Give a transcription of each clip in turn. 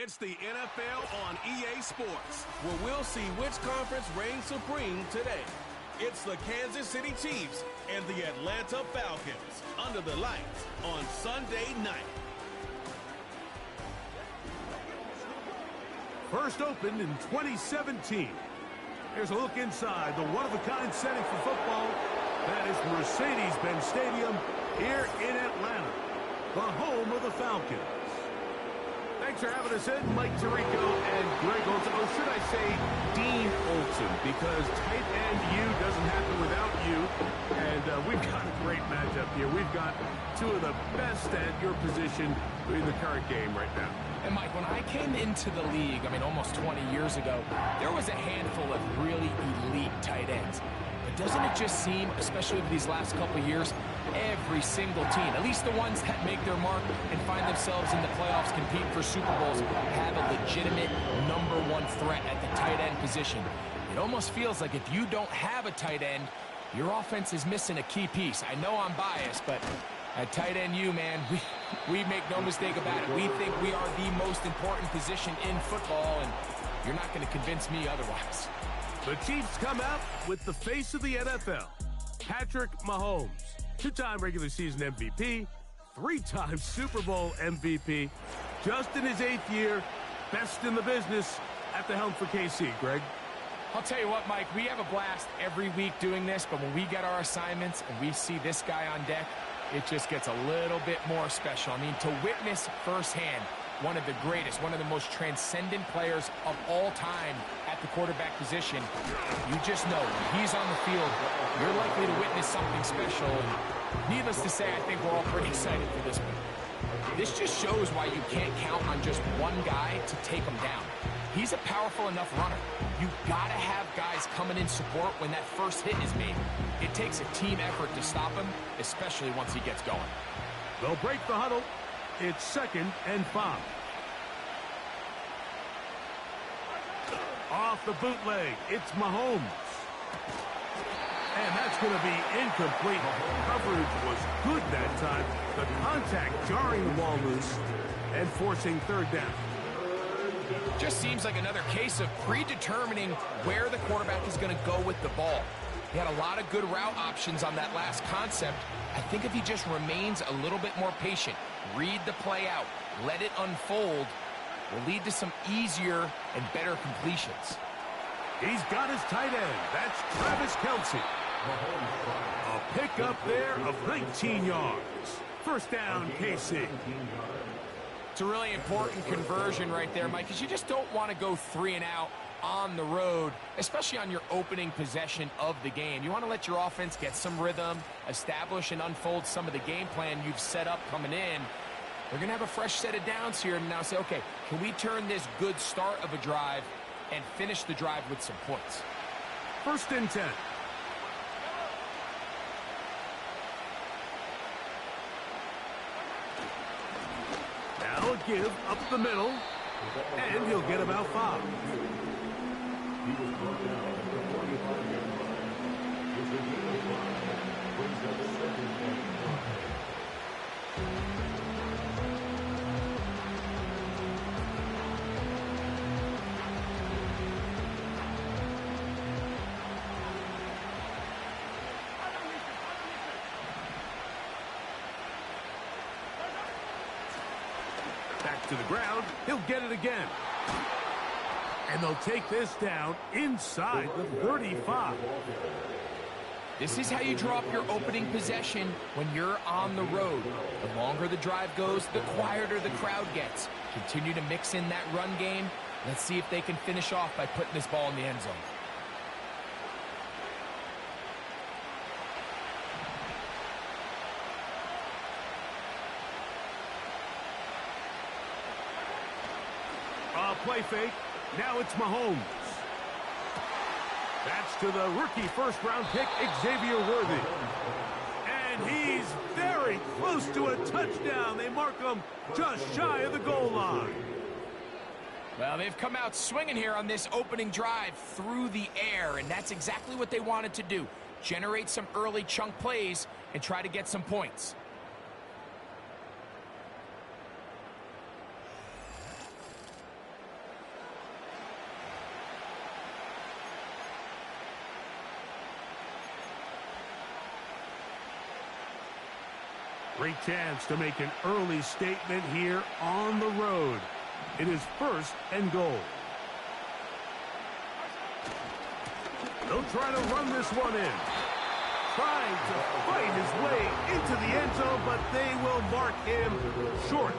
It's the NFL on EA Sports, where we'll see which conference reigns supreme today. It's the Kansas City Chiefs and the Atlanta Falcons under the lights on Sunday night. First opened in 2017. Here's a look inside the one-of-a-kind setting for football. That is Mercedes-Benz Stadium here in Atlanta, the home of the Falcons. Thanks for having us in, Mike Tirico and Greg Olson. Or should I say Dean Olson, because tight end U doesn't happen without you. And we've got a great matchup here. We've got two of the best at your position in the current game right now. And Mike, when I came into the league, almost 20 years ago, there was a handful of really elite tight ends. But doesn't it just seem, especially over these last couple of years, every single team, at least the ones that make their mark and find themselves in the playoffs, compete for Super Bowls, have a legitimate #1 threat at the tight end position. It almost feels like if you don't have a tight end, your offense is missing a key piece. I know I'm biased, but at tight end U, man, we make no mistake about it. We think we are the most important position in football, and you're not going to convince me otherwise. The Chiefs come out with the face of the NFL, Patrick Mahomes, two-time regular season MVP, three-time Super Bowl MVP, just in his 8th year, best in the business at the helm for KC. Greg? I'll tell you what, Mike, we have a blast every week doing this, but when we get our assignments and we see this guy on deck, it just gets a little bit more special. To witness firsthand one of the greatest, one of the most transcendent players of all time at the quarterback position, you just know when he's on the field, you're likely to witness something special. And needless to say, I think we're all pretty excited for this one. This just shows why you can't count on just one guy to take him down. He's a powerful enough runner. You've got to have guys coming in support when that first hit is made. It takes a team effort to stop him, especially once he gets going. They'll break the huddle. It's 2nd and 5. Off the bootleg, it's Mahomes. And that's going to be incomplete. Coverage was good that time. The contact jarring the ball loose and forcing 3rd down. Just seems like another case of predetermining where the quarterback is going to go with the ball. He had a lot of good route options on that last concept. I think if he just remains a little bit more patient, read the play out, let it unfold, will lead to some easier and better completions. He's got his tight end. That's Travis Kelce. A pickup there of 19 yards. First down, KC. It's a really important conversion right there, Mike, because you just don't want to go 3 and out on the road, especially on your opening possession of the game. You want to let your offense get some rhythm, establish and unfold some of the game plan you've set up coming in. They're going to have a fresh set of downs here and now say, okay, can we turn this good start of a drive and finish the drive with some points? 1st and 10. Now a give up the middle, and he'll get about 5. Back to the ground, he'll get it again. And they'll take this down inside the 35. This is how you draw up your opening possession when you're on the road. The longer the drive goes, the quieter the crowd gets. Continue to mix in that run game. Let's see if they can finish off by putting this ball in the end zone. Play fake. Now it's Mahomes. That's to the rookie first-round pick, Xavier Worthy. And he's very close to a touchdown. They mark him just shy of the goal line. Well, they've come out swinging here on this opening drive through the air, and that's exactly what they wanted to do. Generate some early chunk plays and try to get some points. Great chance to make an early statement here on the road. It is 1st and goal. They'll try to run this one in. Trying to fight his way into the end zone, but they will mark him short.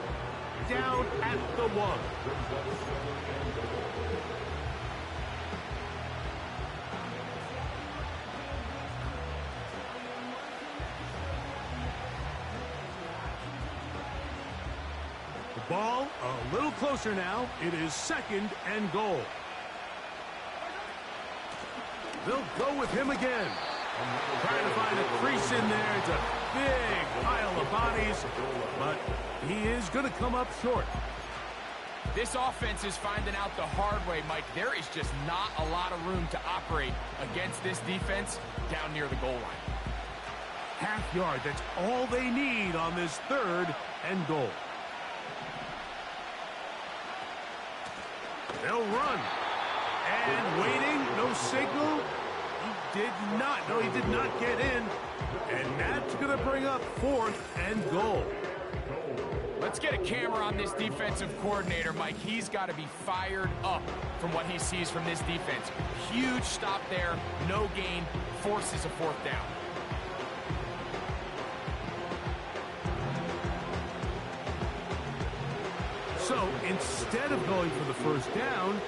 Down at the 1. The ball a little closer now. It is 2nd and goal. They'll go with him again. Trying to find a crease in there. It's a big pile of bodies, but he is going to come up short. This offense is finding out the hard way, Mike. There is just not a lot of room to operate against this defense down near the goal line. Half yard, that's all they need on this 3rd and goal. They'll run. And waiting, no signal. He did not get in. And that's going to bring up 4th and goal. Let's get a camera on this defensive coordinator, Mike. He's got to be fired up from what he sees from this defense. Huge stop there, no gain, forces a 4th down. So instead of going for the 1st down,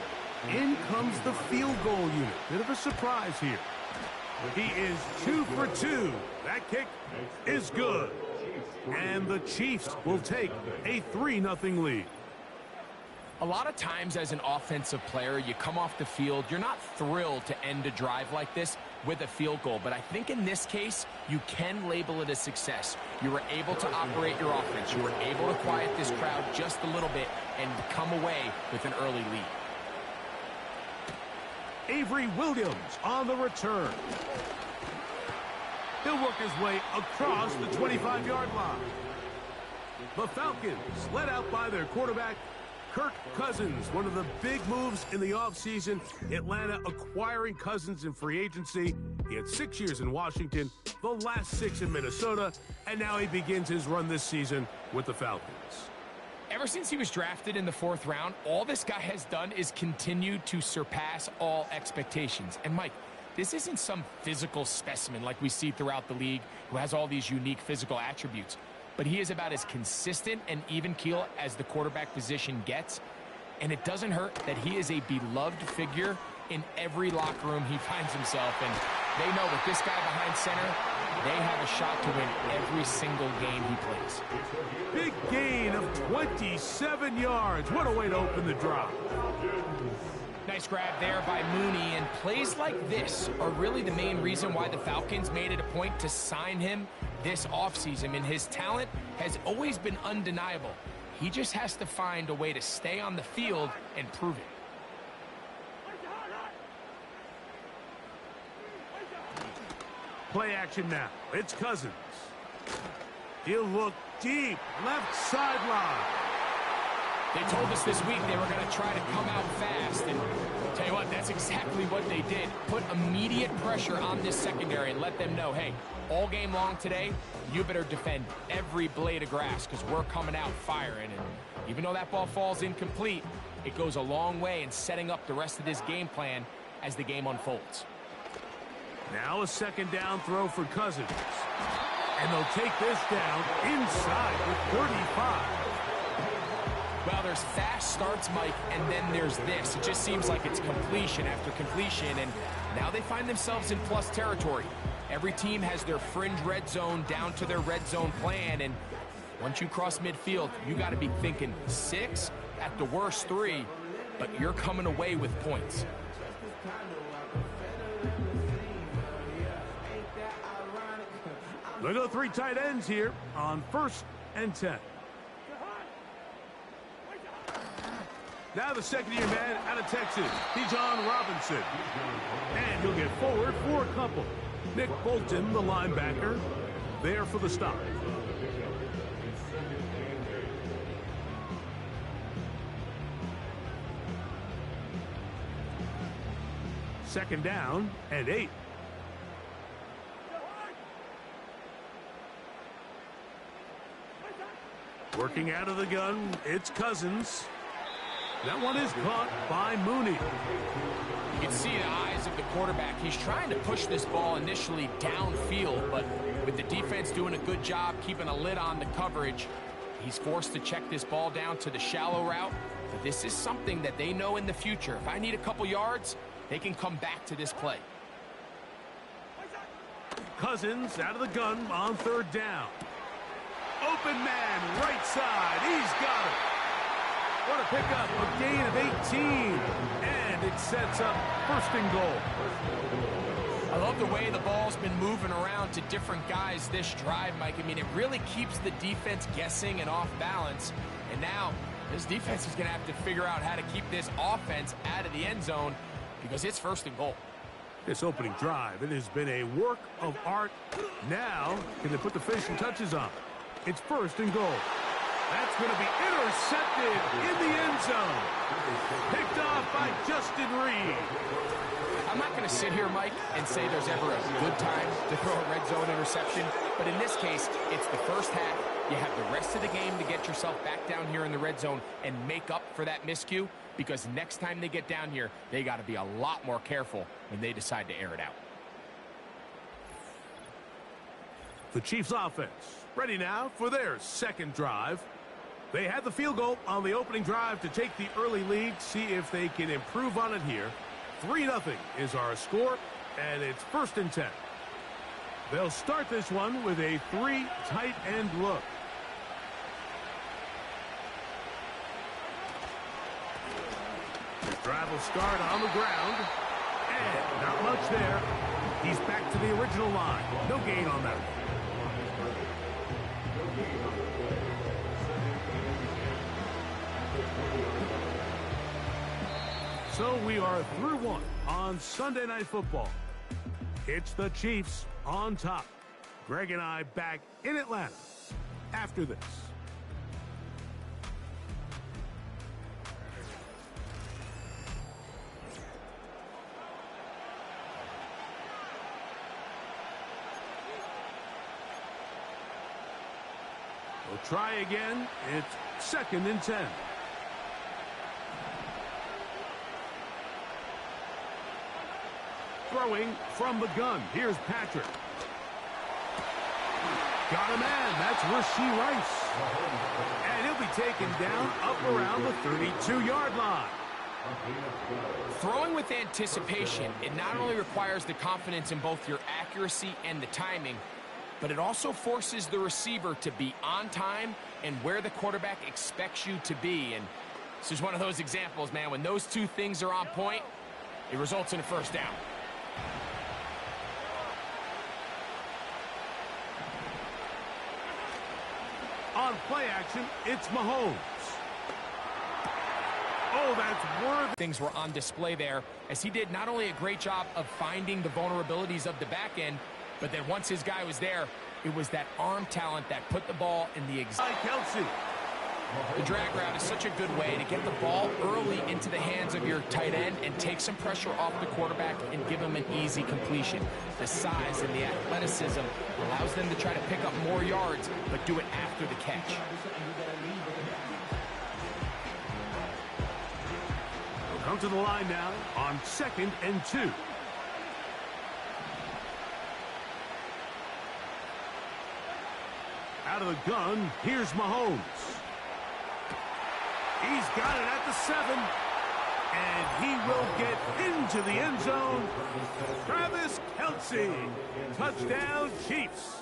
in comes the field goal unit. Bit of a surprise here. He is 2 for 2. That kick is good. And the Chiefs will take a 3-0 lead. A lot of times as an offensive player, you come off the field, you're not thrilled to end a drive like this with a field goal. But I think in this case, you can label it a success. You were able to operate your offense. You were able to quiet this crowd just a little bit and come away with an early lead. Avery Williams on the return. He'll work his way across the 25-yard line. The Falcons, led out by their quarterback, Kirk Cousins. One of the big moves in the offseason, Atlanta acquiring Cousins in free agency. He had 6 years in Washington, the last 6 in Minnesota, and now he begins his run this season with the Falcons. Ever since he was drafted in the 4th round, all this guy has done is continue to surpass all expectations. And Mike, this isn't some physical specimen like we see throughout the league who has all these unique physical attributes. But he is about as consistent and even keel as the quarterback position gets. And it doesn't hurt that he is a beloved figure in every locker room he finds himself in. They know with this guy behind center, they have a shot to win every single game he plays. Big gain of 27 yards. What a way to open the drive. Nice grab there by Mooney, and plays like this are really the main reason why the Falcons made it a point to sign him this offseason. And his talent has always been undeniable. He just has to find a way to stay on the field and prove it. Play action now. It's Cousins. He'll look deep. Left sideline. They told us this week they were going to try to come out fast, and I'll tell you what, that's exactly what they did. Put immediate pressure on this secondary and let them know, hey, all game long today, you better defend every blade of grass because we're coming out firing. And even though that ball falls incomplete, it goes a long way in setting up the rest of this game plan as the game unfolds. Now a 2nd down throw for Cousins. And they'll take this down inside with 35. Well, there's fast starts, Mike, and then there's this. It just seems like it's completion after completion, and now they find themselves in plus territory. Every team has their fringe red zone down to their red zone plan, and once you cross midfield, you got to be thinking 6, at the worst 3, but you're coming away with points. They go 3 tight ends here on 1st and 10. Now the second-year man out of Texas, Bijan Robinson. And he'll get forward for a couple. Nick Bolton, the linebacker, there for the stop. Second down and 8. Working out of the gun, it's Cousins. That one is caught by Mooney. You can see the eyes of the quarterback. He's trying to push this ball initially downfield, but with the defense doing a good job keeping a lid on the coverage, he's forced to check this ball down to the shallow route. But this is something that they know in the future. If I need a couple yards, they can come back to this play. Cousins out of the gun on third down. Open man, right side. He's got it. What a pickup, a gain of 18. And it sets up first and goal. I love the way the ball's been moving around to different guys this drive, Mike. I mean, it really keeps the defense guessing and off balance. And now this defense is going to have to figure out how to keep this offense out of the end zone because it's first and goal. This opening drive, it has been a work of art. Now, can they put the finishing touches on? It's first and goal. That's going to be intercepted in the end zone. Picked off by Justin Reed. I'm not going to sit here, Mike, and say there's ever a good time to throw a red zone interception. But in this case, it's the first half. You have the rest of the game to get yourself back down here in the red zone and make up for that miscue. Because next time they get down here, they got to be a lot more careful when they decide to air it out. The Chiefs offense ready now for their second drive. They had the field goal on the opening drive to take the early lead. See if they can improve on it here. 3-0 is our score, and it's first and 10. They'll start this one with a 3 tight end look. Drive will start on the ground. And not much there. He's back to the original line. No gain on that. So we are through one on Sunday Night Football. It's the Chiefs on top. Greg and I back in Atlanta after this. We'll try again. It's second and 10. Throwing from the gun. Here's Patrick. Got a man. That's Rashee Rice. And he'll be taken down up around the 32-yard line. Throwing with anticipation, it not only requires the confidence in both your accuracy and the timing, but it also forces the receiver to be on time and where the quarterback expects you to be. And this is one of those examples, man. When those two things are on point, it results in a first down. On play action, it's Mahomes. Oh, that's worthy. Things were on display there as he did not only a great job of finding the vulnerabilities of the back end, but then once his guy was there, it was that arm talent that put the ball in the exact. Kelsey. The drag route is such a good way to get the ball early into the hands of your tight end and take some pressure off the quarterback and give him an easy completion. The size and the athleticism allows them to try to pick up more yards, but do it after the catch. We'll come to the line now on 2nd and 2. Out of the gun, here's Mahomes. He's got it at the 7. And he will get into the end zone. Travis Kelsey. Touchdown, Chiefs.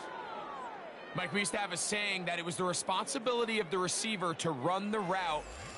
Mike, we used to have a saying that it was the responsibility of the receiver to run the route